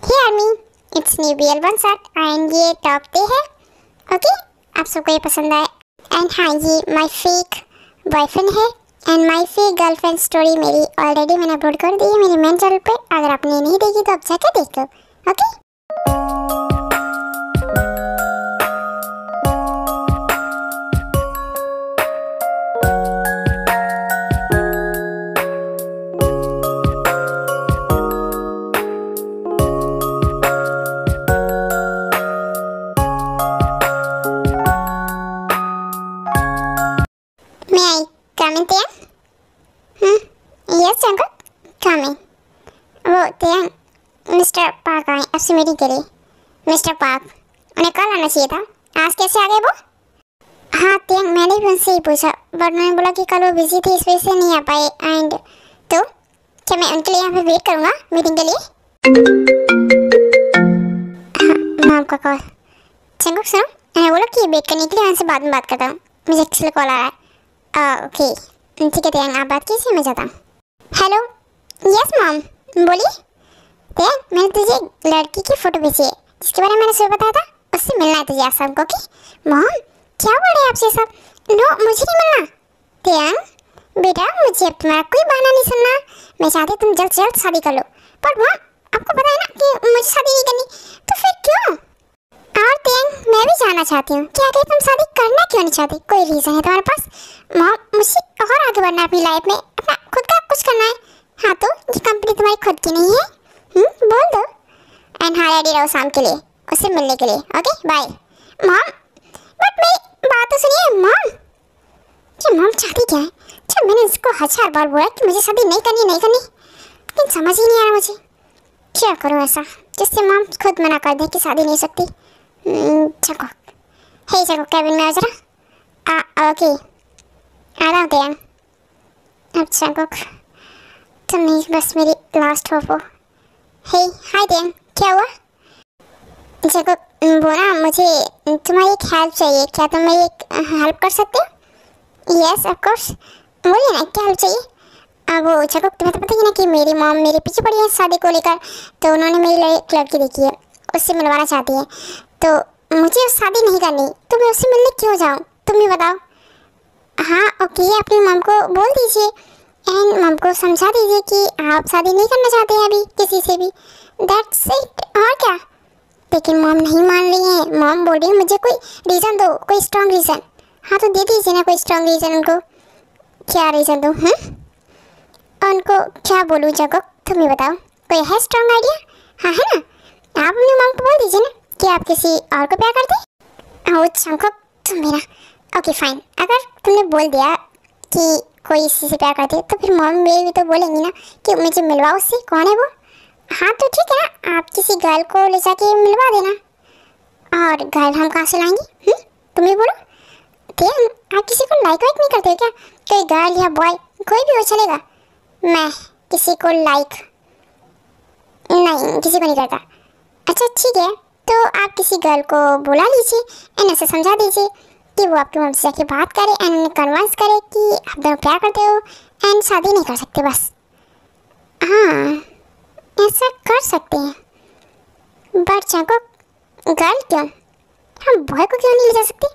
Hey army, it's new BL1 and ये top पे है। ओके, आप सबको ये पसंद आए। एंड हाँ, ये माय फेक बॉयफ्रेंड है and my fake girlfriend story मेरी ऑलरेडी मैंने अपलोड कर दी है मेरे मेन चैनल पे। अगर आपने नहीं देखी तो आप जाकर देख लो। Okay, may I come in there? Yes, Uncle, come in. वो तेयंग मिस्टर पार्क आए आपसे मीटिंग के लिए। मिस्टर पार्क, उन्हें कल आना चाहिए था, आज कैसे आ गए वो? हाँ तेयंग, मैंने भी उनसे ही पूछा बट उन्होंने बोला कि कल वो बिजी थे इस वजह से नहीं आ पाए। एंड तो क्या मैं उनके लिए यहाँ पे वेट करूँगा मीटिंग के लिए? हाँ, मॉम का कॉल। चंगुक सुनो, मैंने बोला कि वेट करने के लिए उनसे बाद में बात करता हूँ, मुझे एक्चुअली कॉल आ रहा है। ओके ठीक है तेयंग, आप बात कीजिए, मैं जाता हूँ। हेलो, यस मॉम, बोलिए। तेयंग, मैंने तुझे लड़की की फोटो भेजी है जिसके बारे में मैंने सुबह बताया था, उससे मिलना है तुझे आज शाम को। ओके मॉम, क्या बोल रहे हैं आपसे सब? नो, मुझे नहीं मिलना। तेयंग बेटा, मुझे अब तुम्हारा कोई बहाना नहीं सुनना। मैं चाहती तुम जल्द से जल्द शादी कर लो, पर मॉम आपको पता है ना कि मुझे शादी नहीं करनी, तो फिर क्यों? और तेयंग, मैं भी जानना चाहती हूँ कि आगे तुम शादी करना क्यों नहीं चाहती? कोई रीज़न है तुम्हारे पास? मॉम, मुझे और आगे बढ़ना है अपनी लाइफ में, अपना खुद का कुछ करना है। हाँ तो ये कंपनी तुम्हारी खुद की नहीं है? बोल दो। एंड हाँ, रेडी रहो शाम के लिए उससे मिलने के लिए। Okay bye. मॉम, बट मेरी बात तो सुनिए मॉम। ये मॉम चाहती क्या है? जब मैंने उसको 1000 बार बोला कि मुझे शादी नहीं करनी लेकिन समझ ही नहीं आ रहा मुझे क्या करूँ ऐसा जिससे मॉम खुद मना कर दे कि शादी नहीं सकती। चको, हे चको, कैबिन में आ जरा। ओके आ रहा हूँ तेयंग। अच्छा कुक, तुम नहीं बस मेरी लास्ट होप हो। हे हाय तेयंग, क्या हुआ? चको वो ना, मुझे तुम्हारी एक हेल्प चाहिए, क्या तुम मेरी एक हेल्प कर सकते हो? यस ऑफ कोर्स, बोलिए ना क्या हेल्प चाहिए? वो चको, तुम्हें तो पता ही ना कि मेरी मॉम मेरे पीछे पड़ी है शादी को लेकर, तो उन्होंने मेरी एक लड़की देखी है, उससे मिलवाना चाहती है। तो मुझे शादी नहीं करनी, तो मैं उससे मिलने क्यों जाऊँ, तुम ही बताओ। हाँ ओके, अपनी मॉम को बोल दीजिए एंड मॉम को समझा दीजिए कि आप शादी नहीं करना चाहते हैं अभी किसी से भी, दैट्स इट। और क्या? लेकिन मॉम नहीं मान रही है, मॉम बोल रही है मुझे कोई रीज़न दो, कोई स्ट्रॉन्ग रीज़न। हाँ तो दे दीजिए ना कोई स्ट्रॉन्ग रीज़न उनको। क्या रीज़न दूँ? उनको क्या बोलूँ जगह, तुम ही बताओ, कोई है स्ट्रॉन्ग आइडिया? हाँ है ना, आप अपनी मॉम को बोल दीजिए ना कि आप किसी और को प्यार करते। ओह चंको, तुम मेरा ओके फाइन, अगर तुमने बोल दिया कि कोई इसी से प्यार करती है तो फिर मॉम मेरी भी तो बोलेंगी ना कि मुझे मिलवाओ उससे, कौन है वो? हाँ तो ठीक है ना, आप किसी गर्ल को ले जाके मिलवा देना। और गर्ल हम कहाँ से लाएंगे? तुम ही बोलो। ठीक, आप किसी को लाइक वाइक नहीं करते हो क्या? कोई गर्ल या बॉय कोई भी हो चलेगा। मैं किसी को लाइक नहीं, किसी को नहीं करता। अच्छा ठीक है, तो आप किसी गर्ल को बुला लीजिए एंड ऐसे समझा दीजिए कि वो आपकी मम्मी से जाके बात करे एंड उन्हें कन्विंस करे कि आप दोनों प्यार करते हो एंड शादी नहीं कर सकते बस। हाँ ऐसा कर सकते हैं, बट चाको गर्ल क्यों, हम बॉय को क्यों नहीं ले जा सकते?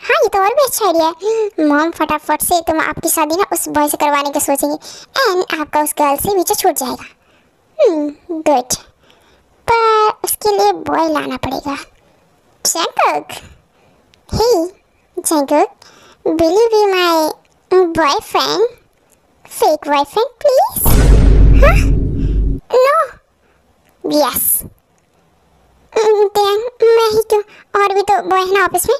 हाँ ये तो और भी अच्छा आइडिया है। मॉम फटाफट से तुम आपकी शादी ना उस बॉय से करवाने की सोचेंगे एंड आपका उस गर्ल से पीछे छूट जाएगा। गुड, पर उसके लिए बॉय लाना पड़ेगा। Jungkook, hey Jungkook, will you be my boyfriend, fake boyfriend please? हाँ? No? Yes. मैं ही क्यों, और भी तो बॉय है ना ऑफिस में।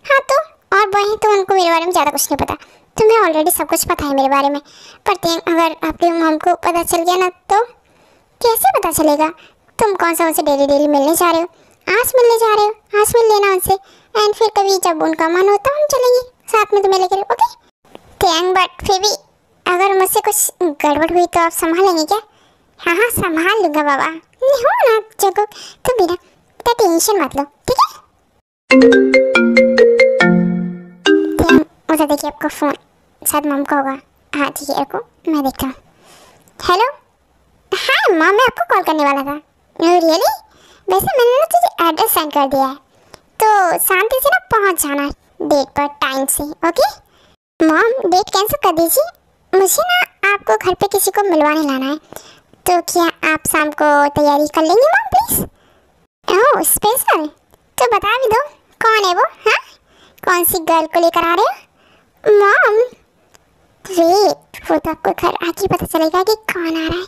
हाँ तो और बॉय हैं तो उनको मेरे बारे में ज़्यादा कुछ नहीं पता, तुम्हें ऑलरेडी सब कुछ पता है मेरे बारे में। पर अगर आपकी मॉम को पता चल गया ना तो कैसे पता चलेगा? तुम कौन सा उनसे डेली डेली मिलने जा रहे हो, आज मिलने जा रहे हो, आज मिल लेना उनसे एंड फिर कभी जब उनका मन होता हम चलेंगे साथ में तुम्हें लेकर। ओके थैंक, बट फिर भी अगर मुझसे कुछ गड़बड़ हुई तो आप संभालेंगे क्या? हाँ हाँ संभाल लूँगा बाबा, नहीं हो ना जगह, तुम भी ना इतना टेंशन मत लो, ठीक है? उधर देखिए आपका फ़ोन, शायद मॉम का होगा। हाँ ठीक है रुको मैं देखता हूँ। हेलो, हाँ मॉम, मैं आपको कॉल करने वाला था। रियली? वैसे मैंने ना तुझे एड्रेस सेंड कर दिया है, तो शांति से ना पहुंच जाना डेट पर टाइम से, ओके? मॉम डेट कैंसिल कर दीजिए, मुझे ना आपको घर पे किसी को मिलवाने लाना है, तो क्या आप शाम को तैयारी कर लेंगे मॉम प्लीज? ओह स्पेशल, तो बता भी दो कौन है वो? हाँ, कौन सी गर्ल को लेकर आ रहे हो मॉम? वेट, वो तो आपको घर आके पता चलेगा कि कौन आ रहा है।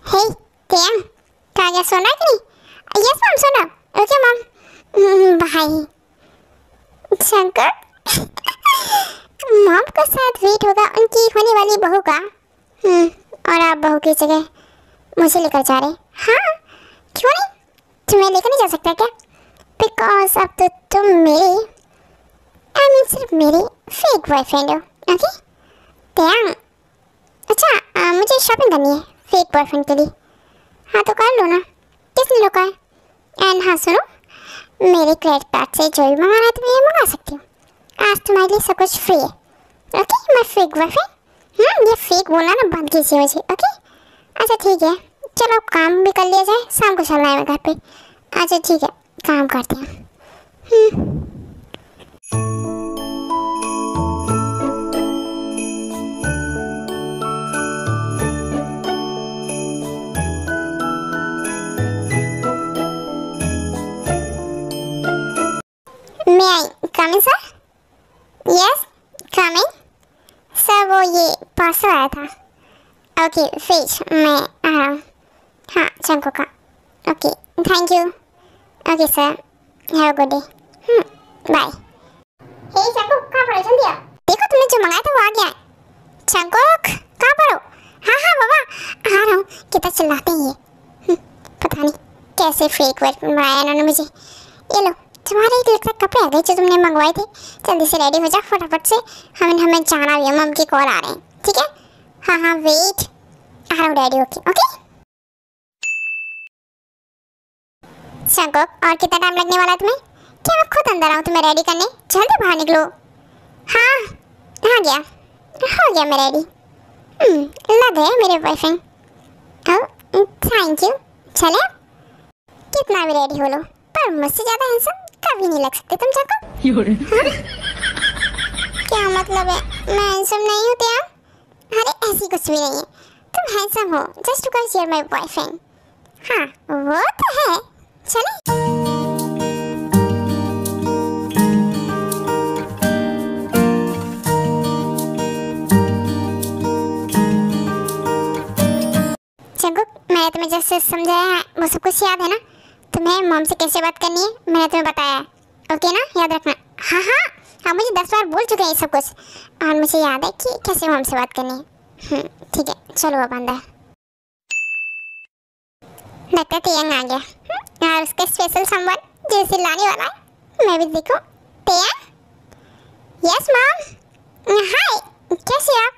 हे टेम, क्या सुन रहा है कि नहीं? यस मॉम सुन रहा। Okay mom, bye. Shankar mom को शायद वेट होगा उनकी होने वाली बहू का। और आप बहू की जगह मुझे लेकर जा रहे? हाँ क्यों नहीं, तुम्हें लेकर नहीं जा सकता क्या? बिकॉज अब तो तुम मेरे सिर्फ मेरे फेक बॉयफ्रेंड हो, ओके? टेम, अच्छा मुझे शॉपिंग करनी है फेक बॉयफ्रेंड के लिए। हाँ तो कर लो ना, किसने रोका है? एंड हाँ सुनो, मेरे क्रेडिट कार्ड से जो भी मंगाना है तुम ये मंगा सकती हो, आज तुम्हारे लिए सब कुछ फ्री है, ओके? मैं फेक बॉयफ्रेंड, ये फेक बोलना ना बंद कीजिए मुझे, ओके? अच्छा ठीक है, चलो काम भी कर लिया जाए, शाम को चलना है मैं घर पे। अच्छा ठीक है, काम करते हैं। May I come in, sir? Yes, come in. Sir वो ये पार्सल आया था। ओके फिश, मैं आ रहा हूँ। हाँ चंको का। Okay thank you. Okay sir, have a good day. Bye. Hey चंको, कहाँ पर हो? जल्दी आओ। देखो तुमने जो मंगाया था वो आ गया है। चंको कहाँ पर हो? हाँ हाँ बाबा आ रहा हूँ। कितना चिल्लाते हैं ये। पता नहीं कैसे फेक वर्ड बनाया इन्होंने मुझे। ये लो तुम्हारे एक लगता कपड़े आ गए जो तुमने मंगवाए थे। जल्दी से रेडी हो जा फटाफट से, हमें जाना भी है, मम की कॉल आ रहे हैं, ठीक है? हाँ हाँ वेट, आ रहा हूँ रेडी होके, ओके? शंकोक और कितना टाइम लगने वाला है तुम्हें? क्या मैं खुद अंदर आऊँ तुम्हें रेडी करने? जल्दी बाहर निकलो। हाँ आ गया, हो गया मैं रेडी। लग गए मेरे बॉयफ्रेंड। Thank you. चले कितना भी रेडी हो लो, पर मुझसे ज़्यादा हैंडसम कभी नहीं लग सकते तुम जाको। हाँ? क्या मतलब है मैं हैंडसम नहीं हूँ क्या? अरे ऐसी कुछ भी नहीं है, तुम हैंडसम हो just because you are my boyfriend. हाँ वो तो है। चले चंकुक, मैंने तुम्हें जैसे समझाया है वो सब कुछ याद है ना? तुम्हें मॉम से कैसे बात करनी है मैंने तुम्हें बताया है, ओके ना? याद रखना। हाँ हाँ हाँ, मुझे 10 बार बोल चुके हैं ये सब कुछ, और मुझे याद है कि कैसे मॉम से बात करनी है। ठीक है चलो अब अंदर। लगता है तेयंग आ गया और उसका स्पेशल सामान जैसे लाने वाला है। मैं भी देखूं। तेयंग? Yes mom. हाय कैसे आप?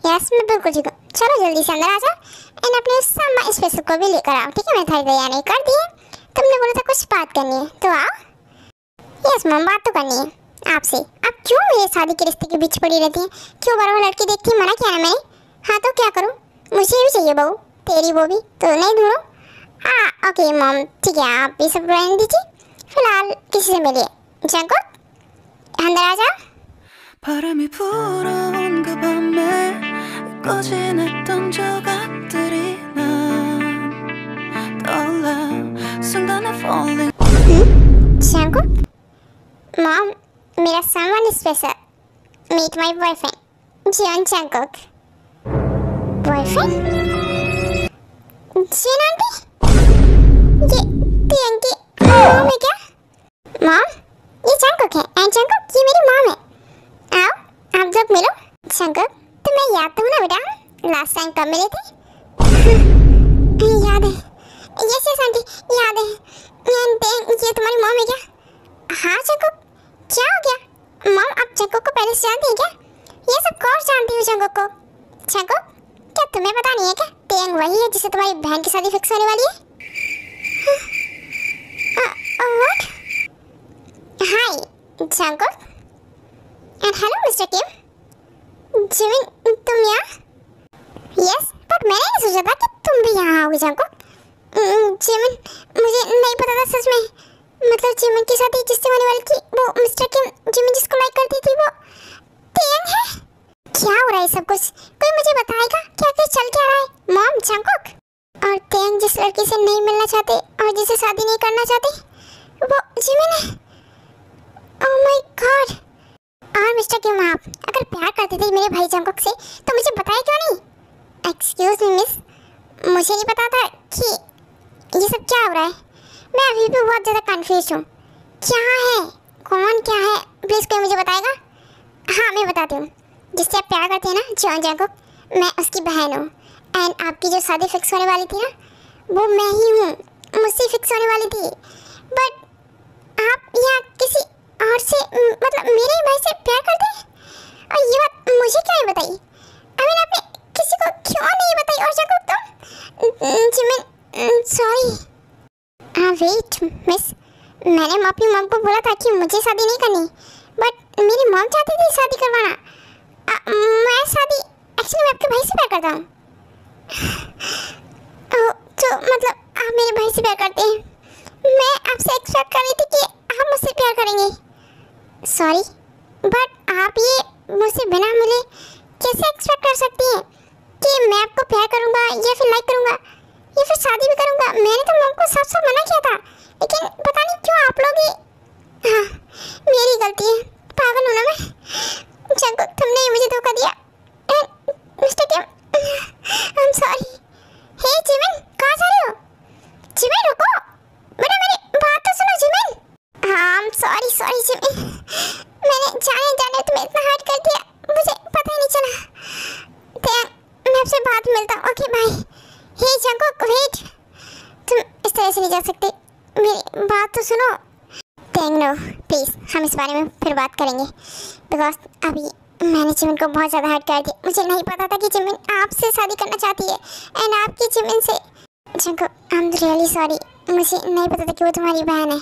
यस मैं बिल्कुल ठीक हूँ। चलो जल्दी से अंदर आ जाओ एंड अपने सामान स्पेशल को भी लेकर आओ, ठीक है? मैं थाली तैयारी कर दी है, तुमने बोला था कुछ बात करनी है तो आओ। यस मॉम बात तो करनी है आपसे। आप क्यों मेरे शादी के रिश्ते के बीच पड़ी रहती हैं? क्यों बार बार लड़की देखती है? मना किया ना मैंने। हाँ तो क्या करूँ, मुझे भी चाहिए बहू, तेरी वो भी तो नहीं ढूंढूं? हाँ ओके मॉम ठीक है, आप ये सब रहने दीजिए, फिलहाल किसी से मिलिए। जंको अंदर आ जाओ। 바람이 불어온 그 밤에 꺼지냈던 조각들이 난 떠올라 순간에 falling. जंको मॉम, मेरा सामान special, meet my boyfriend Jeon Jungkook. Boyfriend? Jeon aunty? ये तेयंग की मॉम है क्या? मॉम ये जंकुक है एंड जंकुक ये मेरी मॉम है। आओ आप लोग मिलो। जंकुक तुम्हें याद तो ना बेटा, लास्ट टाइम कब मिले थे? याद है। यस यस आंटी याद है। ये तुम्हारी मॉम है क्या? हाँ जंकुक क्या हो गया? मॉम आप जंकुक को पहले से जानती हैं क्या? ये सब कौन जानती हूँ जंकुक को। जंकुक क्या तुम्हें पता नहीं है क्या तेयंग वही है जिससे तुम्हारी बहन की शादी फिक्स होने वाली है? What? Hi Jungkook and hello mister Kim. Jimin तुम यहाँ? यस बट मैंने नहीं सोचा था कि तुम भी यहाँ आओगे जंकुक। जिमिन, मुझे नहीं पता था सच में। मतलब जिमिन की शादी जिससे होने वाली थी वो मिस्टर किम, जिमिन जिसको लाइक करती थी वो तेयंग है। क्या हो रहा है सब कुछ? कोई मुझे बताएगा क्या क्या चल क्या रहा है? मॉम, जंगकुक और तेयंग जिस लड़की से नहीं मिलना चाहते और जिसे शादी नहीं करना चाहते वो जिमिन है। Oh my God. और मिस्टर किम, आप अगर प्यार करते थे मेरे भाई जंगकुक से तो मुझे बताया क्यों नहीं? एक्सक्यूज मी मिस, मुझे नहीं पता था कि ये सब क्या हो रहा है। मैं अभी भी बहुत ज़्यादा कंफ्यूज हूँ। क्या है, कौन क्या है, प्लीज़ कोई मुझे बताएगा? हाँ, मैं बताती हूँ। जिससे आप प्यार करते हैं ना, जॉन जैकब, मैं उसकी बहन हूँ। एंड आपकी जो शादी फिक्स होने वाली थी ना, वो मैं ही हूँ, मुझसे फिक्स होने वाली थी। बट आप यहाँ किसी और से, मतलब मेरे ही भाई से प्यार करते हैं? और ये बात मुझे क्यों नहीं बताई? आई मीन आपने किसी को क्यों नहीं बताई? और जैकब तुम, जिमिन, सॉरी। हाँ वेट मिस, मैंने अपनी मॉम को बोला था कि मुझे शादी नहीं करनी, बट मेरी मॉम चाहती थी शादी करवाना। मैं शादी एक्चुअली मैं आपके भाई से प्यार करता हूँ। तो मतलब आप मेरे भाई से प्यार करते हैं? मैं आपसे एक्सपेक्ट कर रही थी कि आप मुझसे प्यार करेंगे। सॉरी, बट आप ये मुझसे बिना मिले कैसे एक्सपेक्ट कर सकती हैं कि मैं आपको प्यार करूँगा या फिर लाइक करूँगा या फिर शादी भी करूँगा? मैंने तो मॉम को साफ साफ मना किया था, लेकिन पता नहीं क्यों आप लोग ही। हाँ, मेरी गलती है, पागल हूँ ना मैं। जंगकुक, तुमने ही मुझे धोखा दिया। Mister Kim, I am sorry. Hey Jimin, कहाँ जा रहे हो? जिमिन रुको, बेटा मेरी बात तो सुनो जिमिन। हाँ, आई एम सॉरी जिमिन, मैंने जाने जाने तुम्हें इतना हर्ट कर दिया, मुझे पता ही नहीं चला। मैं आपसे बाद में मिलता हूँ, ओके बाय। हे जंगकुक वेट, तुम इस तरह से नहीं जा सकते, मेरी बात तो सुनो। नो प्लीज़, हम इस बारे में फिर बात करेंगे, बिकॉज अभी मैंने जिमिन को बहुत ज़्यादा हर्ट कर दिया। मुझे नहीं पता था कि जिमिन आपसे शादी करना चाहती है एंड आपकी जिमिन से। Jungkook, I am really sorry, मुझे नहीं पता था कि वो तुम्हारी बहन है।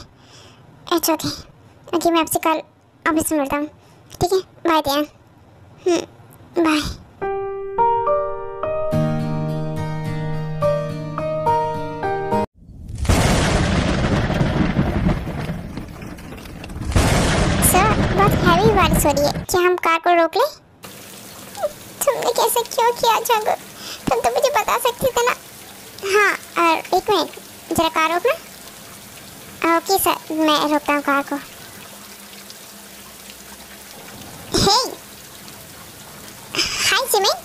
इट्स ओके, ओके मैं आपसे कल ऑफिस में मिलता हूँ, ठीक है? बाय दिया, बाय। बहुत हैवी बारिश हो रही है, क्या हम कार को रोक लें? तुमने कैसे क्यों किया जंगकुक? तुम तो मुझे बता सकती थे ना। हाँ, और एक मिनट, जरा कार रोकना। ओके सर, मैं रोकता हूँ कार को। हे, हाय जिमिन।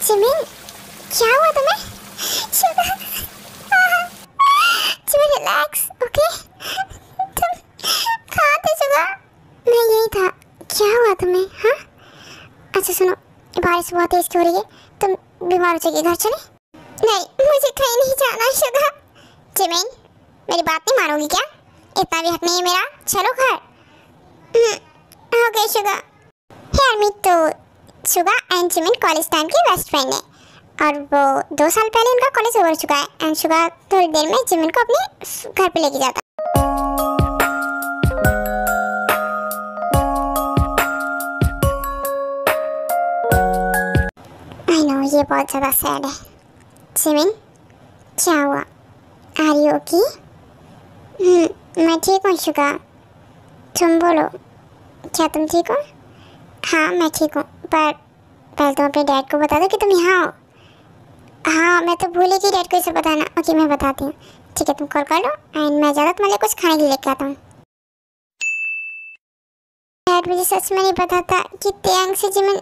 जिमिन, क्या हुआ तुम्हें? Relax, okay? तुम कहाँ थे सुबह? मैं यही था। क्या हुआ तुम्हें? हाँ, अच्छा सुनो, बारिश बहुत तेज हो रही है, तुम बीमार हो जाएगी, घर चले? नहीं, मुझे कहीं नहीं जाना शुगा। जिमिन, मेरी बात नहीं मानोगी क्या? इतना भी हक नहीं है मेरा, चलो घर। Okay Suga. यार मी तो Suga and Jimin college time के बेस्ट फ्रेंड है और वो 2 साल पहले उनका कॉलेज ओवर चुका है एंड शुगा थोड़ी देर में जिमिन को अपने घर पे लेके जाता। आई नो, ये बहुत ज़्यादा सैड है। जिमिन, क्या हुआ? Are you okay? मैं ठीक हूँ शुगा, तुम बोलो, क्या तुम ठीक हो? हाँ मैं ठीक हूँ, पर पहले तुम अपने डैड को बता दो कि तुम यहाँ हो। हाँ, मैं तो भूल गई डैड को इसे बताना। ओके मैं बताती हूँ, ठीक है? तुम कॉल कर लो एंड मैं ज़्यादा तुम्हारे लिए कुछ खाने के लिए लेके आता हूँ। डैड, मुझे सच में नहीं पता था कि तेयंग से जिमिन।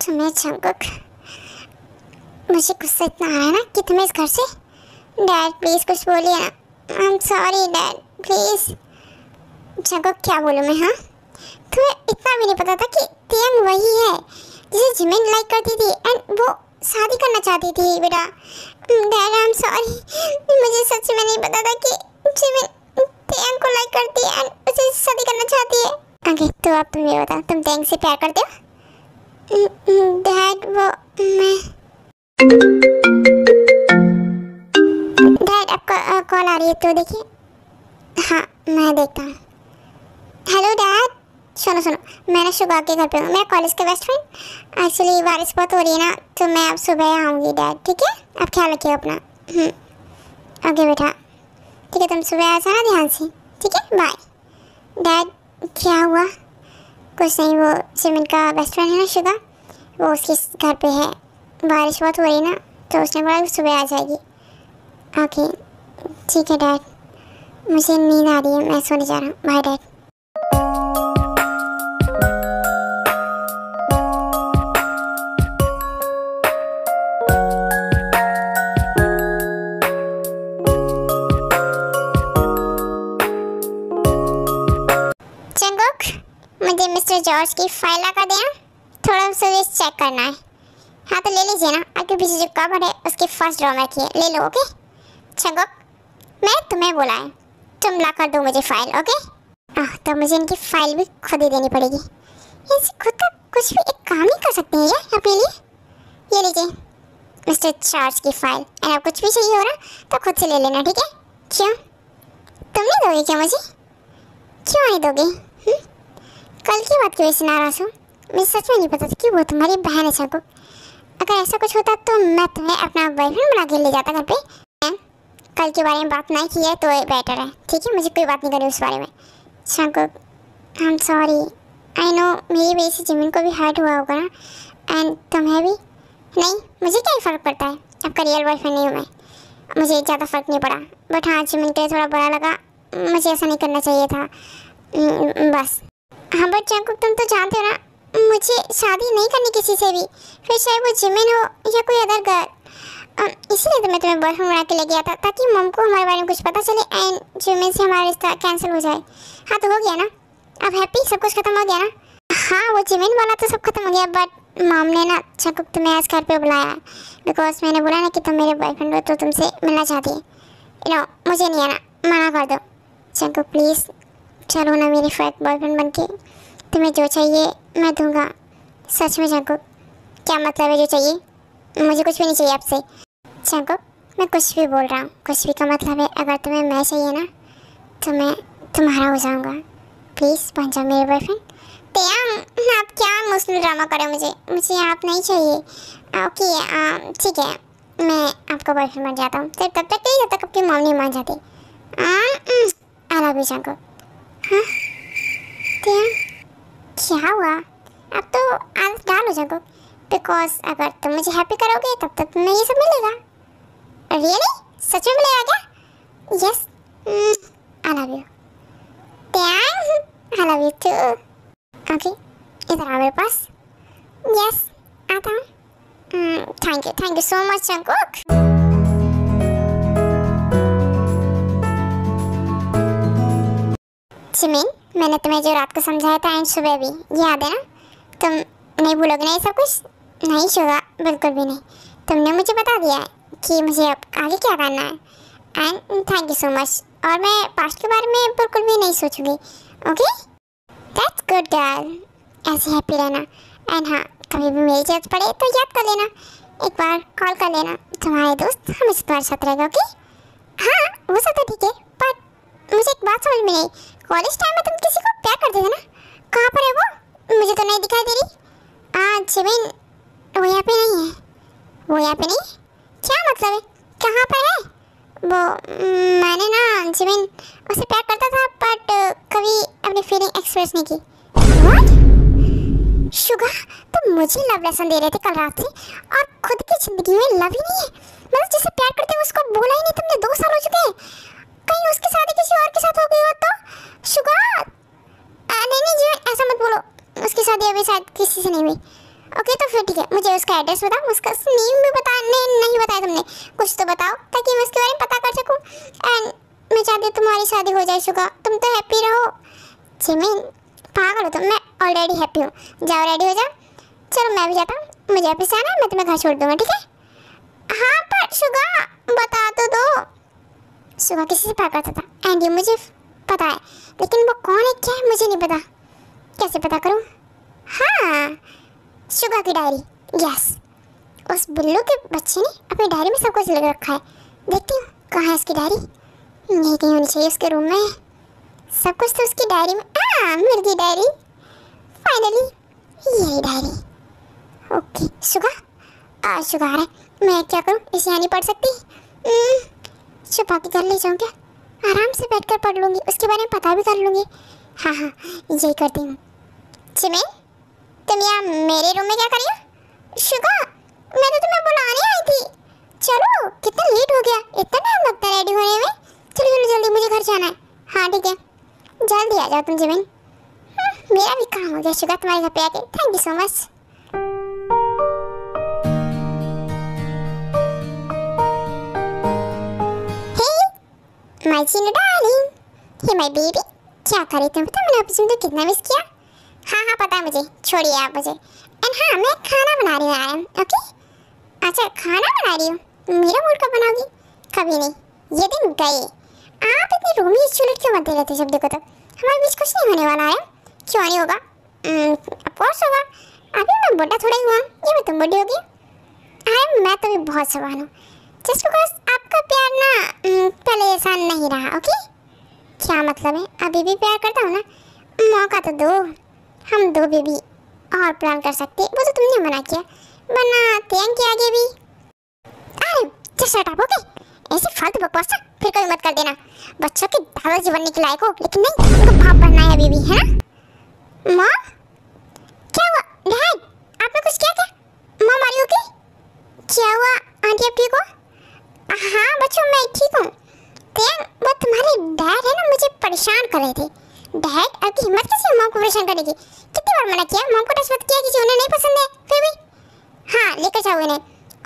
तुम्हें जंगकुक, मुझे गुस्सा इतना आ रहा है ना कि तुम्हें इस घर से। डैड प्लीज़ कुछ बोलिए ना। आई am sorry dad, please. Jungkook, क्या बोलूँ मैं? हाँ, तुम्हें इतना भी नहीं पता था कि तेयंग वही है जिसे जिमिन लाइक करती थी एंड वो शादी करना चाहती थी बेटा। डैड आई एम सॉरी, मुझे सच में नहीं पता था कि जिमिन तेयंग को लाइक करती है एंड उसे शादी करना चाहती है। ओके, तो अब तुम ये बताओ, तुम तेयंग से प्यार करते हो? डैड, वो मैं। डैड, आपका कॉल आ रही है तो देखिए। हाँ मैं देखता हूँ। हेलो डैड, सुनो सुनो, मैं ना शुगा के घर पे हूँ, मेरा कॉलेज का बेस्ट फ्रेंड। एक्चुअली बारिश बहुत हो रही है ना, तो मैं अब सुबह आऊँगी डैड, ठीक है? आप ख्याल रखिए अपना। ओके बेटा, ठीक है, तुम सुबह आ जाना ध्यान से, ठीक है? बाय। डैड, क्या हुआ? कुछ नहीं, वो जिमिन का बेस्ट फ्रेंड है ना शुगा, वो उसके घर पे है। बारिश बहुत हो रही है ना, तो उसने बोला कि सुबह आ जाएगी। ओके ठीक है डैड, मुझे नींद आ रही है, मैं सोने जा रहा हूँ। Bye dad. जंगुक, मुझे मिस्टर जॉर्ज की फाइल ला कर देना, थोड़ा सर्विस चेक करना है। हाँ तो ले लीजिए ना, आपके पीछे जो कबर्ड है उसके फर्स्ट ड्रॉ में रखिए, ले लो। ओके जंगुक, मैं तुम्हें बुलाया, तुम ला कर दो मुझे फाइल। ओके तो मुझे इनकी फाइल भी खुद ही देनी पड़ेगी। इनसे खुद का कुछ भी एक काम नहीं कर सकते हैं ये अपने लिए। ये लीजिए मिस्टर जॉर्ज की फाइल, अगर कुछ भी चाहिए हो ना तो खुद से ले लेना, ठीक है? क्यों, तुम नहीं दोगे क्या मुझे? क्यों नहीं दोगे? कल की बात की वजह से नाराज हूँ? मुझे सच में नहीं पता था कि वो तुम्हारी बहन है चंकुक। अगर ऐसा कुछ होता तो मैं तुम्हें अपना बॉयफ्रेंड बना के ले जाता घर पे। कल के बारे में बात नहीं की है तो बेटर है, ठीक है? मुझे कोई बात नहीं करनी उस बारे में। चंकुक, I am sorry, I know मेरी वजह से जिमिन को भी हर्ट हुआ होगा ना, एंड तुम्हें भी। नहीं, मुझे क्या फ़र्क पड़ता है, आपका रियल बॉयफ्रेंड नहीं हूँ मैं, मुझे ज़्यादा फ़र्क नहीं पड़ा। बट हाँ, जिमिन के थोड़ा बुरा लगा, मुझे ऐसा नहीं करना चाहिए था, बस। हाँ बट चंकुक, तुम तो जानते हो ना मुझे शादी नहीं करनी किसी से भी, फिर चाहे वो जिमिन हो या कोई अदर गर्ल। इसीलिए तो मैं तुम्हें बॉयफ्रेंड बना के ले गया था, ताकि मम को हमारे बारे में कुछ पता चले एंड जिमिन से हमारा रिश्ता कैंसिल हो जाए। हाँ तो हो गया ना, अब हैप्पी, सब कुछ खत्म हो गया ना? हाँ वो जिमिन वाला तो सब खत्म हो गया, बट मम ने ना चंकुक तुम्हें आज घर पे बुलाया है, बिकॉज मैंने बोला ना कि तुम मेरे बॉयफ्रेंड हो तो तुमसे मिलना चाहती है। नो मुझे नहीं आना, मना कर दो। चंकुक प्लीज़ चलो ना मेरे फेक बॉयफ्रेंड बन के, तुम्हें जो चाहिए मैं दूंगा। सच में चंकुक, क्या मतलब है जो चाहिए? मुझे कुछ भी नहीं चाहिए आपसे। चंकुक, मैं कुछ भी बोल रहा हूँ, कुछ भी का मतलब है अगर तुम्हें मैं चाहिए ना तो मैं तुम्हारा हो जाऊँगा। प्लीज़ बन जाओ मेरे बॉयफ्रेंड। त्याम, आप क्या इमोशनल ड्रामा करें, मुझे आप नहीं चाहिए। ओके ठीक है, मैं आपका बॉयफ्रेंड बन जाता हूँ, सिर्फ तब तक नहीं जब तक आपकी मॉम नहीं मान जाती। आई लव यू चंकुक। हाँ त्याम, क्या हुआ? अब तो आदत डालो चंकुक, बिकॉज अगर तुम मुझे हैप्पी करोगे तब तक तुम्हें ये सब मिलेगा। रियली? सच में मिलेगा क्या? Yes, I love you. I love you too. Okay इधर आओ मेरे पास। यस आता हूँ। थैंक यू सो मच चंकुक। जिमिन, मैंने तुम्हें जो रात को समझाया था एंड सुबह भी, याद है ना? तुम नहीं भूलोगे ना ये सब कुछ? नहीं शुगा, बिल्कुल भी नहीं। तुमने मुझे बता दिया है कि मुझे अब आगे क्या करना है and thank you so much. और मैं पास्ट के बारे में बिल्कुल भी नहीं सोचूंगी। ओके दैट्स गुड गर्ल, ऐसे हैप्पी रहना। एंड हाँ, कभी भी मेरी जरूरत पड़े तो याद कर लेना, एक बार कॉल कर लेना, तुम्हारे दोस्त हमेशा तुम्हारे साथ रहेगा। ओके हाँ वो सब तो ठीक है, बट मुझे एक बात समझ में नहीं, कॉलेज टाइम में तुम किसी को प्यार करते थे ना, कहाँ पर है वो? मुझे तो नहीं दिखाई दे रही। जिमिन वो यहाँ पे नहीं है। वो यहाँ पे नहीं? क्या मतलब है, कहाँ पर है वो? मैंने ना जिमिन उससे प्यार करता था, बट कभी अपनी फीलिंग एक्सप्रेस नहीं की। व्हाट? शुगा, तुम मुझे लव लेसन दे रहे थे कल रात से और खुद की जिंदगी में लव ही नहीं है? मतलब जिससे प्यार करते हैं उसको बोला ही नहीं तुमने, 2 साल हो चुके हैं। कहीं उसकी शादी किसी और के साथ हो गई हो तो? शुगा नहीं जीवन ऐसा मत बोलो, उसकी शादी अभी शायद किसी से नहीं हुई। ओके तो फिर ठीक है, मुझे उसका एड्रेस बताओ, उसका नेम भी नहीं बताया तुमने, कुछ तो बताओ ताकि मैं उसके बारे में पता कर सकूं। एंड मैं चाहती हूँ तुम्हारी शादी हो जाए शुगा, तुम तो हैप्पी रहो। जिमिन पागल हो तुम, मैं ऑलरेडी हैप्पी हूँ। जाओ रेडी हो जाओ, चलो मैं भी जाता हूँ, मुझे ऑफिस जाना है, मैं तुम्हें घर छोड़ दूँगा, ठीक है? हाँ पर शुगा बता तो दो। शुगा किसी से प्यार करता था एंड ये मुझे पता है, लेकिन वो कौन है क्या है मुझे नहीं पता, कैसे पता करूँ? हाँ शुगा की डायरी, यस, उस बिल्लू के बच्चे ने अपनी डायरी में सब कुछ लिख रखा है। देखती हूँ कहाँ है उसकी डायरी। नहीं कहीं होनी चाहिए उसके रूम में, सब कुछ तो उसकी डायरी में। मिल गई डायरी। फाइनली यही डायरी। ओके सुगा सुगा आ रहा है। मैं क्या करूँ, इसे यहाँ नहीं पढ़ सकती। छुपा के घर ले जाऊँ क्या? आराम से बैठकर पढ़ लूँगी, उसके बारे में पता भी कर लूँगी। हाँ यही करती हूँ। चिमेन, तुम यहाँ मेरे रूम में क्या कर रही हो? शुगा, मैं तो तुम्हें बुलाने आई थी। चलो, कितना लेट हो गया, इतना टाइम लगता है रेडी होने में। चलो चलो जल्दी, मुझे घर जाना है। हाँ ठीक है, जल्दी आ जाओ तुम चिमेन। मेरा भी काम हो गया शुगा तुम्हारे घर पे आके। Thank you so much. My Cheenu darling, hey my baby, क्या कर रही तुम? पता मैंने आपसे तो कितना मिस किया। हाँ पता है मुझे, छोड़िए आप मुझे। एंड हाँ, मैं खाना बना रही हूँ आई एम ओके। अच्छा खाना बना रही हूँ, मेरा मूड कब बनाओगी? कभी नहीं, ये दिन गए। आप इतनी रोमियो जूलियट क्यों बनते रहते जब देखो तो? हमारे बीच कुछ नहीं होने वाला है। क्यों नहीं होगा? ऑफ कोर्स होगा। अभी मैं बुढ़ा थोड़ा ही हुआ, ये मैं तुम बुढ़ी होगी। मैं तो भी बहुत जवान हूँ। जस्ट बिकॉज आपका प्यार ना पहले जैसा नहीं रहा। ओके क्या मतलब है? अभी भी प्यार करता हूँ ना, मौका तो दो, हम दो बेबी और प्लान कर सकते। वो तो तुमने मना किया, वरना तेन के आगे भी। अरे जस्ट शट अप ओके, ऐसी फालतू बकवास ना फिर कभी मत कर देना। बच्चों के दादाजी बनने के लायक हो, लेकिन नहीं, उनको बाप बनना है अभी भी, है ना? माँ क्या हुआ? डैड आपने कुछ किया क्या? माँ मारी हो क्या? क्या हुआ आंटी, आप ठीक हो? हाँ बच्चों मैं ठीक हूँ। वो तुम्हारे डैड है ना, मुझे परेशान कर रहे थे। डैड आपकी हिम्मत कैसे है मॉम को परेशान करने की? कितनी बार मना किया, मॉम को टच मत किया किसी, उन्हें नहीं पसंद है फिर भी। हाँ लेकर जाओ इन्हें,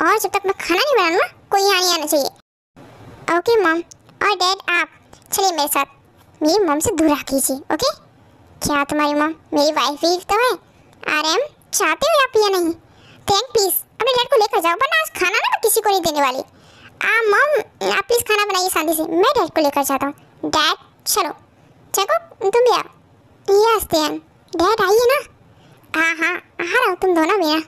और जब तक मैं खाना नहीं बनाऊँ ना, कोई यहाँ नहीं आना चाहिए। Okay mom. और डैड आप चलिए मेरे साथ, मेरी मॉम से दूर रह कीजिए ओके। क्या तुम्हारी मॉम मेरी वाइफ ही तो है? आराम चाहते हो आप या नहीं? थैंक प्लीज़ अपने डैड को लेकर जाओ, वरना आज खाना ना मैं किसी को नहीं देने वाली। मॉम आप प्लीज़ खाना बनाइए शांति से, मैं डैड को लेकर जाता हूँ। डैड चलो, चको तुम भी आओ। यस तेन, डैड आइए ना। हाँ आ रहा हूँ, तुम दोनों भी ना।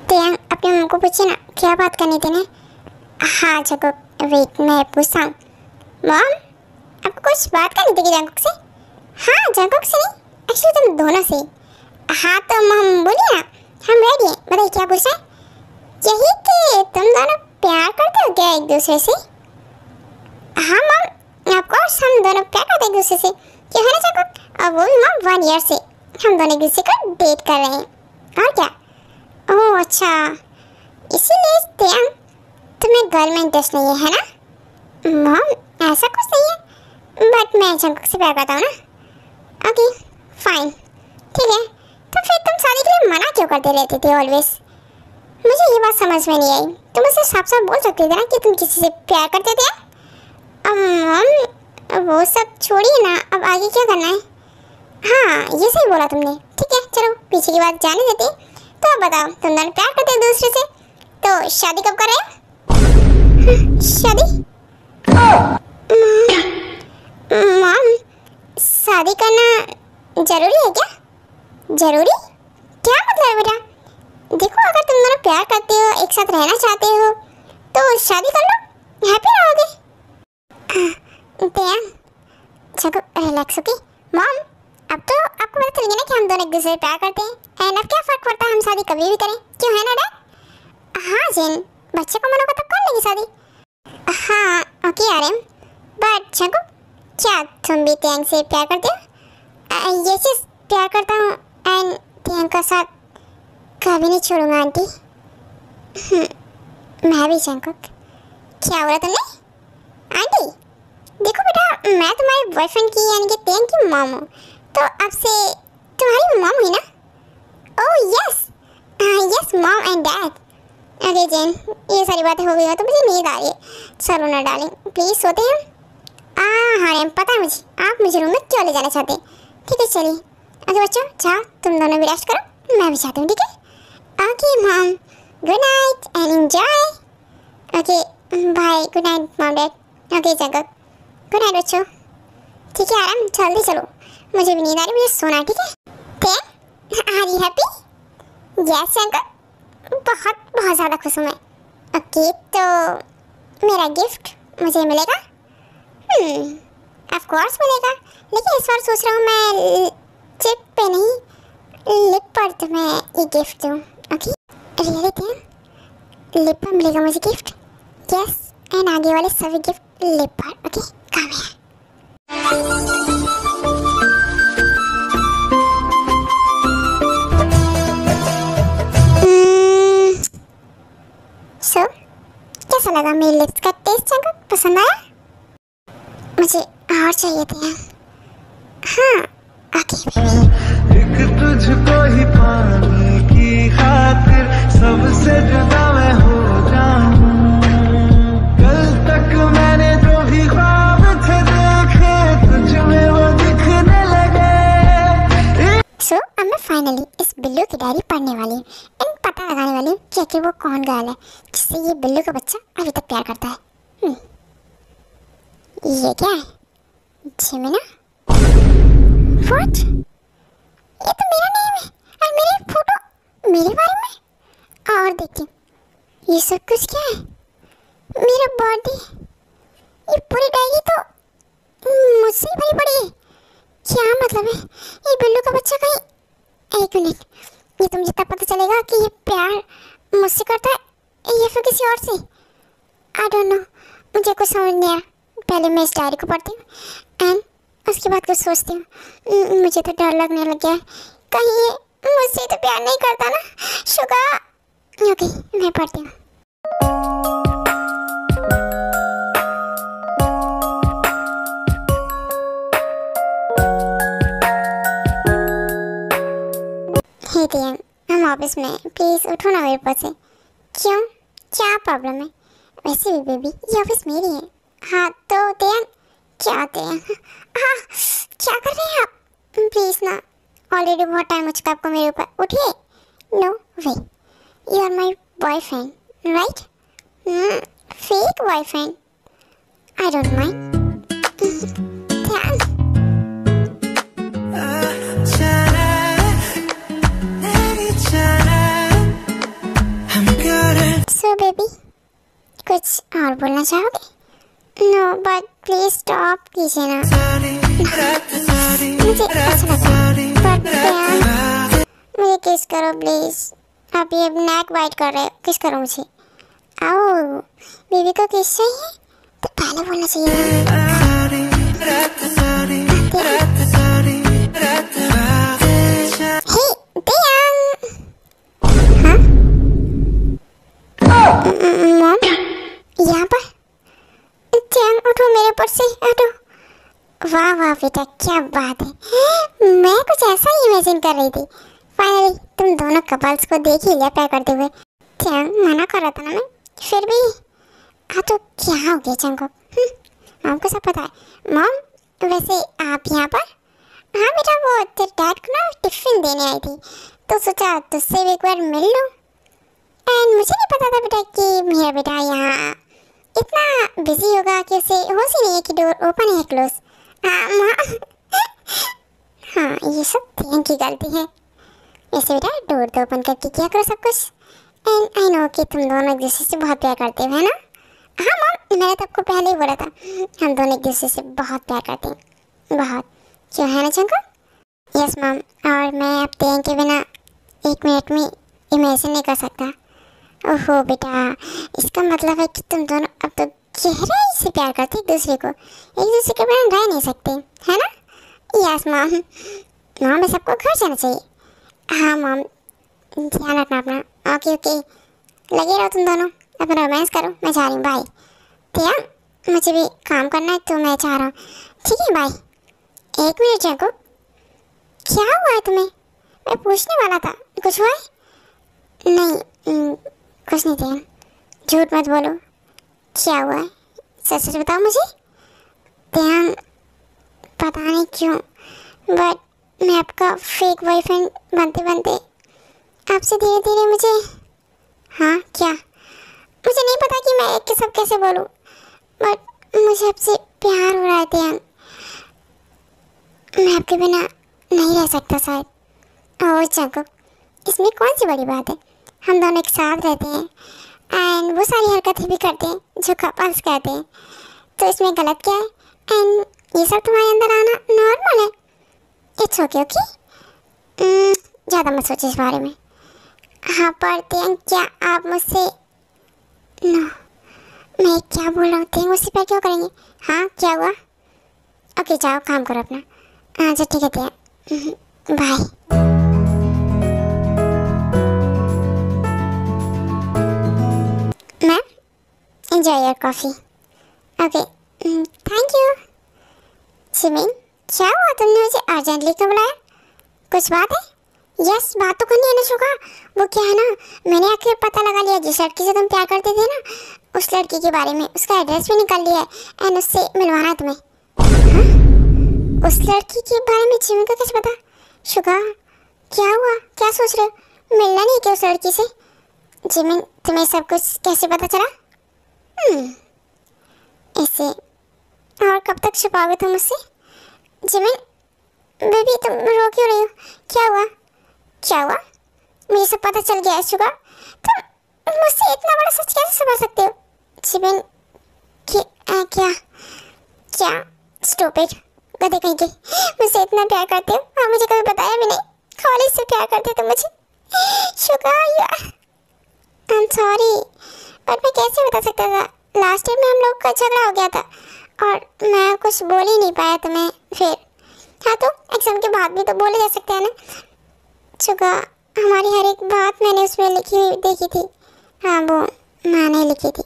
तेन अपनी मम्मी को पूछिए ना, क्या बात करनी थी ना? हाँ चको वेट मैं पूछता हूँ। मॉम आपको कुछ बात करनी थी जंकुक से? हाँ जंकुक से नहीं, एक्चुअली तुम दोनों से। हाँ तो मॉम बोलिए ना, हम रेडी हैं, बताइए क्या पूछना है? यही कि तुम दोनों प्यार करते हो क्या एक दूसरे से? हाँ मॉम ऑफ कोर्स हम दोनों प्यार करते हैं एक दूसरे से, क्यों है ना चको? और वो भी मॉम 1 ईयर से हम दोनों एक दूसरे को डेट कर रहे हैं। और क्या? ओह अच्छा, इसीलिए तुम्हें गर्ल में इंटरेस्ट नहीं है ना? मॉम ऐसा कुछ नहीं है, बट मैं जंकुक से प्यार करता हूँ ना। ओके फाइन ठीक है, तो फिर तुम शादी के लिए मना क्यों करते रहते थे ऑलवेज? मुझे ये बात समझ में नहीं आई। तुम मुझसे साफ साफ बोल सकते थे ना कि तुम किसी से प्यार करते थे। वो सब छोड़िए ना, अब आगे क्या करना है? हाँ ये सही बोला तुमने। ठीक है चलो पीछे की बात जाने देते। तो अब बताओ, तुम दोनों प्यार करते एक दूसरे से, तो शादी कब कर रहे हो? शादी? मॉम शादी करना जरूरी है क्या? जरूरी? क्या मतलब है बेटा? देखो अगर तुम दोनों प्यार करते हो, एक साथ रहना चाहते हो, तो शादी कर लो, हैप्पी रहोगे। चलो रिलैक्स ओके। मॉम अब तो आपको पता चल गया ना कि हम दोनों एक दूसरे से प्यार करते हैं, एंड अब क्या फर्क पड़ता है हम शादी कभी भी करें, क्यों है ना डैड? हाँ जिन, बच्चे को मन होगा तब कर लेंगे शादी। हाँ ओके आर्यन, बट चको क्या तुम भी त्यांग से प्यार करते हो? ये चीज़ प्यार करता हूँ, एंड त्यांग का साथ कभी नहीं छोड़ूंगा आंटी। मैं भी जंकुक। क्या बोला तुमने? आंटी देखो बेटा, मैं तुम्हारे बॉयफ्रेंड की यानी कि तेन की मॉम हूँ, तो अब से तुम्हारी भी मॉम हुई ना? Oh yes yes mom and dad. अरे जैन ये सारी बातें हो गई हो तो मुझे नींद आ रही है, चलो ना डार्लिंग प्लीज़ सोते हैं। हाँ पता है मुझे, आप मुझे रूम में क्यों ले जाना चाहते हैं। ठीक है चलिए। अच्छा बच्चों जाओ तुम दोनों भी रेस्ट करो, मैं भी चाहती हूँ ठीक है। Okay mom good night and enjoy. Okay bye, good night mom dad. Okay Jungkook good night बच्चों। ठीक है आराम, जल्दी चलो, मुझे भी नींद आ रही, मुझे सोना ठीक है। Are you happy? Yes Jungkook, बहुत ज़्यादा खुश हूँ मैं। ओके तो मेरा गिफ्ट मुझे मिलेगा? ऑफ कोर्स मिलेगा, लेकिन इस बार सोच रहा हूँ मैं चिप पे नहीं लिप पर तुम्हें ये गिफ्ट दूँ। ओके रियली दैन लिप पर मिलेगा मुझे गिफ्ट। यस एंड आगे वाले सभी गिफ्ट लिप पर। ओके कम है। सो कैसा लगा मेरे लिप्स का टेस्ट? आपको पसंद आया? मुझे और चाहिए थे। हाँ ओके बेबी। एक तुझको ही पाने की खातिर सबसे जुदा मैं हो जाऊं। कल तक मैंने जो भी ख्वाब थे देखे तुझ में वो दिखने लगे। सो अब मैं फाइनली इस बिल्लू की डायरी पढ़ने वाली हूँ एंड पता लगाने वाली हूँ कि आखिर वो कौन गर्ल है जिससे ये बिल्लू का बच्चा अभी तक प्यार करता है। ये क्या है? जिमिना? व्हाट? ये तो मेरा नेम है और मेरी फोटो मेरे बारे में। और देखती हूँ ये सब कुछ क्या है? मेरा बर्थडे, ये पूरी डायरी तो मुझसे ही भरी पड़ी है। क्या मतलब है? ये बिल्लू का बच्चा कहीं, एक मिनट, ये तो मुझे तब पता चलेगा कि ये प्यार मुझसे करता है या फिर किसी और से। आई डोंट नो, मुझे कुछ समझ नहीं आया। पहले मैं इस डायरी को पढ़ती हूँ एंड उसके बाद कुछ सोचती हूँ। मुझे तो डर लगने लग गया है, कहीं ये मुझसे तो प्यार नहीं करता ना शुगा। ओके मैं पढ़ती हूँ। हे दियन, हम ऑफिस में, प्लीज़ उठो ना मेरे पास से। क्यों, क्या प्रॉब्लम है? वैसे भी बेबी ये ऑफिस मेरी है। हाँ तो दियन, क्या दियन? हाँ क्या कर रहे हैं आप? प्लीज़ ना, ऑलरेडी बहुत टाइम हो चुका आपको मेरे ऊपर। उठिए। No way, you are my boyfriend right? Fake boyfriend. I don't mind. So baby कुछ और बोलना चाहोगे? नो बट प्लीज स्टॉप कीजिए ना। मुझे अच्छा लगा बट यार मुझे किस करो प्लीज। आप ये नेक बाइट कर रहे हो, किस करो मुझे? आओ बेबी को किस चाहिए तो पहले बोलना चाहिए। मॉम यहाँ पर? उठो मेरे ऊपर से, उठो। वाह वाह बेटा क्या बात है, मैं कुछ ऐसा ही इमेजिन कर रही थी। फाइनली तुम दोनों कपल्स को देख ही लिया प्यार करते हुए। क्या मना कर रहा था ना मैं, फिर भी। हाँ तो क्या हो गया चंको? मॉम को सब पता है। मॉम वैसे आप यहाँ पर? हाँ बेटा वो तेरे डैड को ना टिफिन देने आई थी तो सोचा तुझसे भी एक बार मिल लूँ। एंड मुझे नहीं पता था बेटा कि मेरा बेटा यहाँ इतना बिजी होगा कि उसे होश ही नहीं है कि डोर ओपन है क्लोज। हाँ ये सब दियन की गलती है। वैसे बेटा डोर तो ओपन करके किया करो सब कुछ। एंड आई नो कि तुम दोनों एक दूसरे से बहुत प्यार करते हो है ना? हाँ मॉम मैंने तो आपको पहले ही बोला था, हम दोनों एक दूसरे से बहुत प्यार करते हैं, बहुत। क्यों है ना चंको? यस मॉम, और मैं अब दियन के बिना एक मिनट में इमेजिन नहीं कर सकता। ओहो बेटा इसका मतलब है कि तुम दोनों अब तो गहराई से प्यार करते एक दूसरे को, एक दूसरे के बिना रह नहीं सकते है ना? Yes mom. मॉम बस सबको घर जाना चाहिए। हाँ मॉम ध्यान रखना अपना। ओके ओके लगे रहो तुम दोनों, अपना रोमांस करो, मैं जा रही हूँ बाय। ठीक मुझे भी काम करना है तो मैं चाह रहा हूँ। ठीक है बाय। एक मिनट चंको, क्या हुआ है तुम्हें? मैं पूछने वाला था, कुछ हुआ है? नहीं कुछ नहीं ध्यान, झूठ मत बोलो। क्या हुआ है सच सच बताओ मुझे। ध्यान पता नहीं क्यों बट मैं आपका फेक बॉयफ्रेंड बनते बनते आपसे धीरे धीरे मुझे, हाँ क्या, मुझे नहीं पता कि मैं एक के सब कैसे बोलूँ बट मुझे आपसे प्यार हो रहा है ध्यान। मैं आपके बिना नहीं रह सकता शायद। ओह चंको इसमें कौन सी बड़ी बात है, हम दोनों एक साथ रहते हैं एंड वो सारी हरकतें भी करते हैं जो कपल्स कहते हैं, तो इसमें गलत क्या है? एंड ये सब तुम्हारे अंदर आना नॉर्मल है। It's okay okay. ज़्यादा मत सोचो इस बारे में। हाँ पर तेंग, क्या आप मुझसे नो, मैं क्या बोल रहा हूँ? तेंग मुझसे प्यार क्यों करेंगे? हाँ क्या हुआ? ओके जाओ काम करो अपना। अच्छा ठीक है Taeng, bye. Ma'am enjoy your coffee. Okay thank you. Jimin क्या हुआ, तुमने मुझे अर्जेंटली क्यों बुलाया? कुछ बात है? यस बात तो करनी है ना शुगा। वो क्या है ना, मैंने आखिर पता लगा लिया जिस लड़की से तुम प्यार करते थे ना, उस लड़की के बारे में। उसका एड्रेस भी निकाल लिया है एंड उससे मिलवाना है तुम्हें। हाँ? उस लड़की के बारे में जिमिन को कैसे पता? शुगा क्या हुआ, क्या सोच रहे हो? मिलना नहीं क्या उस लड़की से? जिमिन तुम्हें सब कुछ कैसे पता चला? ऐसे और कब तक छुपाओगे तुम मुझसे? जिमिन बेबी तुम रो क्यों रही हो? क्या हुआ? क्या हुआ? मुझे सब पता चल गया है शुगा। तुम मुझसे इतना बड़ा सच कैसे छुपा सकते हो? जिमिन क्या क्या स्टूपिड गधे कहीं के, मुझसे इतना प्यार करते हो और मुझे कभी बताया भी नहीं। कॉलेज से प्यार करते तुम मुझे। शुगा आई एम सॉरी, पर मैं कैसे बता सकता था? लास्ट टाइम में हम लोग का झगड़ा हो गया था और मैं कुछ बोल ही नहीं पाया तुम्हें। फिर हाँ तो एग्जाम के बाद भी तो बोले जा सकते हैं ना। शुगा हमारी हर एक बात मैंने उसमें लिखी हुई देखी थी। हाँ वो मैंने लिखी थी।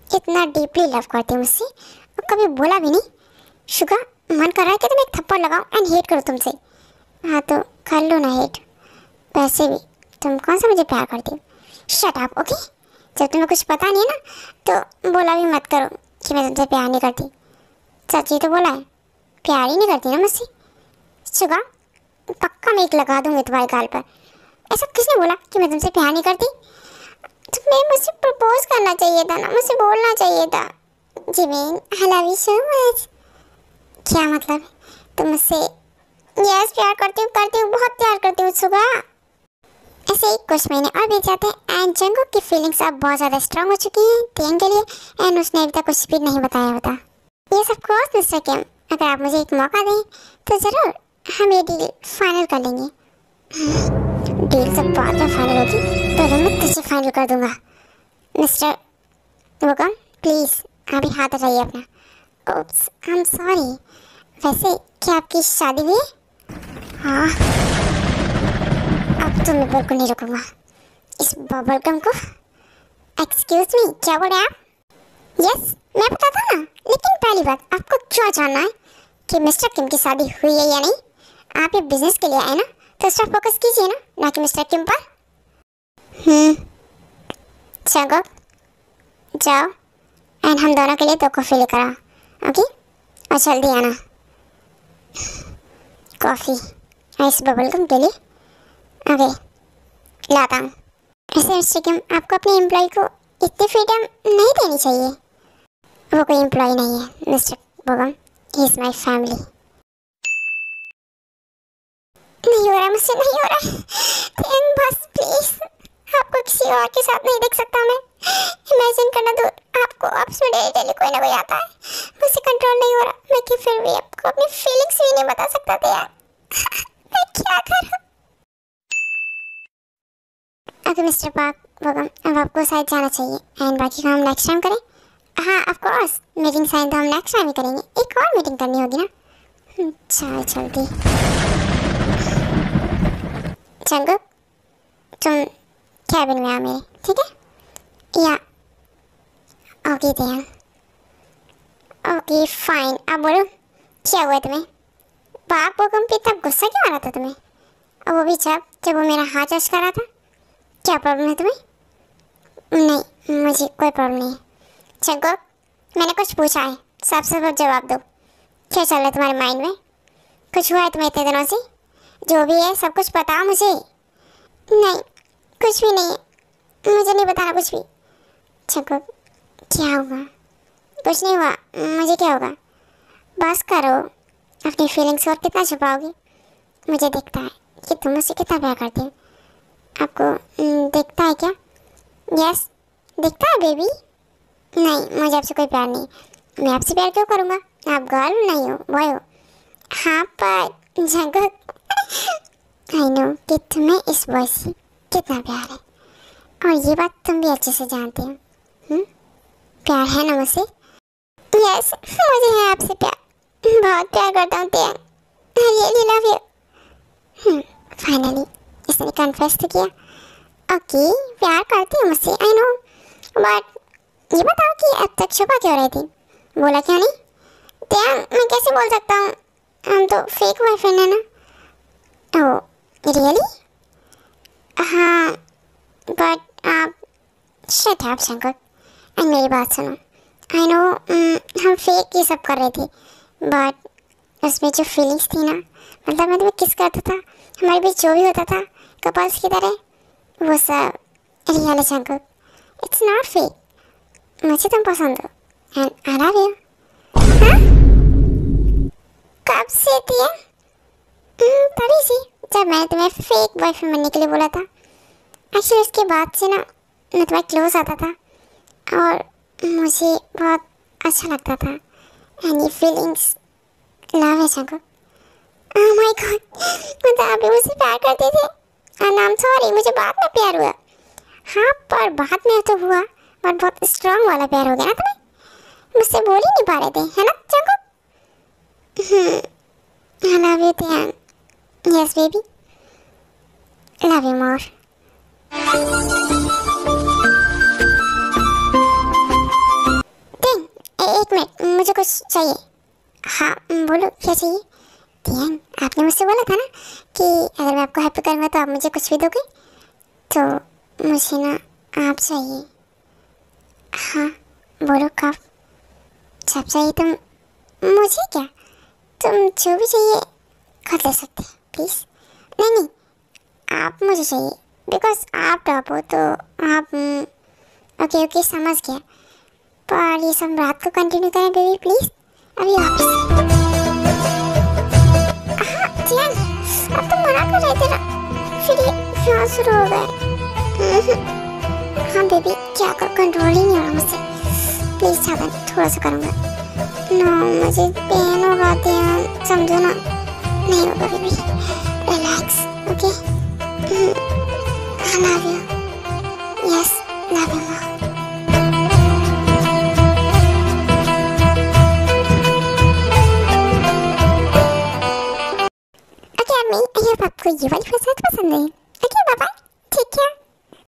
इतना डीपली लव करती हूँ मुझसे और कभी बोला भी नहीं। शुगा मन कर रहा है कि तुम एक थप्पड़ लगाओ एंड हेट करो तुमसे। हाँ तो कर लो ना हेट। वैसे भी तुम कौन सा मुझे प्यार करती हो? Shut up okay. जब तुम्हें कुछ पता नहीं है ना तो बोला भी मत करो कि मैं तुमसे प्यार नहीं करती। सच ही तो बोला है, प्यार ही नहीं करती ना मुझसे। शुगा पक्का मैं एक लगा दूंगी तुम्हारे गाल पर। ऐसा किसने बोला कि मैं तुमसे प्यार नहीं करती? तुम्हें मुझसे प्रपोज करना चाहिए था ना, मुझसे बोलना चाहिए था। Jimin I love you so much. क्या मतलब? तुम मुझसे यस प्यार करती हूँ बहुत प्यार करती हूँ शुगा। ऐसे ही कुछ महीने और बीत जाते हैं एंड जंगुक की फीलिंग्स अब बहुत ज़्यादा स्ट्रांग हो चुकी हैं तेंग के लिए एंड उसने अभी तक कुछ भी नहीं बताया होता। ये सब कोर्स मिस्टर किम, अगर आप मुझे एक मौका दें तो ज़रूर हम ये डील फाइनल कर लेंगे। डील सब बाद में फाइनल होगी, पहले मैं तुझे फाइनल कर दूंगा। मिस्टर वोगम प्लीज़ अभी हाथ हटाइए अपना। Oops I am sorry. वैसे क्या आपकी शादी हुई है? हाँ अब तो मैं बिल्कुल नहीं रुकूंगा इस बबल गम को। एक्सक्यूज मी क्या बोल रहे हैं आप? यस मैं पता था ना, लेकिन पहली बात आपको क्या जानना है कि मिस्टर किम की शादी हुई है या नहीं? आप ये बिजनेस के लिए आए ना, तो उस पर फोकस कीजिए ना कि मिस्टर किम पर। चलो जाओ एंड हम दोनों के लिए 2 कॉफ़ी लेकर आओ ओके, और जल्दी आना। कॉफ़ी इस बबल गम के लिए ओके लाता हूँ। ऐसे मिस्टर किम आपको अपने एम्प्लॉय को इतनी फ्रीडम नहीं देनी चाहिए। वो कोई एम्प्लॉय नहीं है mister Bogum, he is my family. नहीं हो रहा मुझसे, नहीं हो रहा। बस प्लीज आपको किसी और के साथ नहीं देख सकता मैं। इमेजिन करना दूर, आपको आपस में डेली डेली कोई ना कोई आता है, मुझसे कंट्रोल नहीं हो रहा। मैं कि फिर भी आपको अपनी फीलिंग्स भी नहीं बता सकता था यार। मैं क्या करूं? ओके मिस्टर पार्क बोगम, अब आपको शायद जाना चाहिए एंड बाकी काम नेक्स्ट टाइम करें। हाँ ऑफ कोर्स, मीटिंग साइन तो हम नेक्स्ट टाइम ही करेंगे। एक और मीटिंग करनी होगी ना। चल जल्दी। जंगुक तुम कैबिन में आओ मेरे, ठीक है? या ओके देन ओके फाइन। अब बोलो क्या हुआ तुम्हें? पाक बोगम पे इतना गुस्सा क्यों आ रहा था तुम्हें? और वो भी जब वो मेरा हाथ टच कर रहा था। क्या प्रॉब्लम है तुम्हें? नहीं मुझे कोई प्रॉब्लम नहीं है। जंगुक मैंने कुछ पूछा है, सब जवाब दो। क्या चल रहा है तुम्हारे माइंड में? कुछ हुआ है तुम्हें इतने दिनों से? जो भी है सब कुछ बताओ मुझे। नहीं कुछ भी नहीं है, मुझे नहीं बताना कुछ भी। जंगुक क्या हुआ? कुछ नहीं हुआ, मुझे क्या होगा? बस करो, अपनी फीलिंग्स और कितना छुपाओगी? मुझे दिखता है कि तुम मुझसे कितना प्यार करती हो। आपको दिखता है क्या? यस दिखता है बेबी। नहीं मुझे आपसे कोई प्यार नहीं। मैं आपसे प्यार क्यों करूँगा? आप गर्ल नहीं हो, बॉय हो। हाँ पर जंगक, आई नो कि तुम्हें इस बॉय से कितना प्यार है, और ये बात तुम भी अच्छे से जानते हो। प्यार है ना मुझसे? यस, मुझे है आपसे प्यार, बहुत प्यार करता हूँ तेन। I really love you. Finally इसने कन्फेस तो किया। ओके, प्यार करती हो मुझसे, आई नो, बट ये बताओ कि अब तक छुपा क्यों रही थी? बोला क्यों नहीं? तेन, मैं कैसे बोल सकता हूँ, हम तो फेक बॉयफ्रेंड है ना। Oh really? हाँ, बट आप शट अप शंकर, एंड मेरी बात सुनो। आई नो हम फेक ये सब कर रहे थे, बट उसमें जो फीलिंग्स थी ना, मतलब मैं तुम्हें किस करता था, हमारे बीच जो भी होता था कपल्स की तरह, वो सब रियल है शंकर। It's not fake. मुझे तुम पसंद हो एंड आई लव यू। हाँ? कब से थी? तभी से, जब मैंने तुम्हें फेक बॉयफ्रेंड बनने के लिए बोला था। एक्चुअली उसके बाद से ना मैं तुम्हें क्लोज आता था और मुझे बहुत अच्छा लगता था, एंड ये फीलिंग्स लव है शंकर। ओह माय गॉड, मतलब आप भी मुझसे प्यार करते थे? एंड आई एम सॉरी, मुझे बाद में प्यार हुआ। हाँ पर बाद में तो हुआ, बट बहुत स्ट्रॉन्ग वाला प्यार हो गया ना तुम्हें, मुझसे बोल ही नहीं पा रहे थे, है ना Shankar? I love you, Tian. Yes, baby. Love you more. Tian, एक मिनट, मुझे कुछ चाहिए। हाँ बोलो, क्या चाहिए? Tian, आपने मुझसे बोला था ना कि अगर मैं आपको हैप्पी करूँगा तो आप मुझे कुछ भी दोगे, तो मुझे ना आप चाहिए। हाँ बोलो कब? जब चाहिए तुम। मुझे क्या, तुम जो भी चाहिए खुद ले सकते हैं प्लीज़। नहीं, आप मुझे चाहिए, बिकॉज आप टॉप हो तो आप। ओके समझ गया, पर ये सब रात को कंटिन्यू करें बेबी प्लीज़, अभी वापस। हाँ जियान, अब तुम मना कर रहे थे ना, फिर ये शुरू हो गए। हाँ बेबी, क्या कर, कंट्रोल ही नहीं हो रहा मुझसे। प्लीज़ ज़्यादा थोड़ा सा करूँगा। नो, मुझे पेन होगा ध्यान, समझो ना। नहीं होगा baby, relax, okay? I love you. Yes, love you.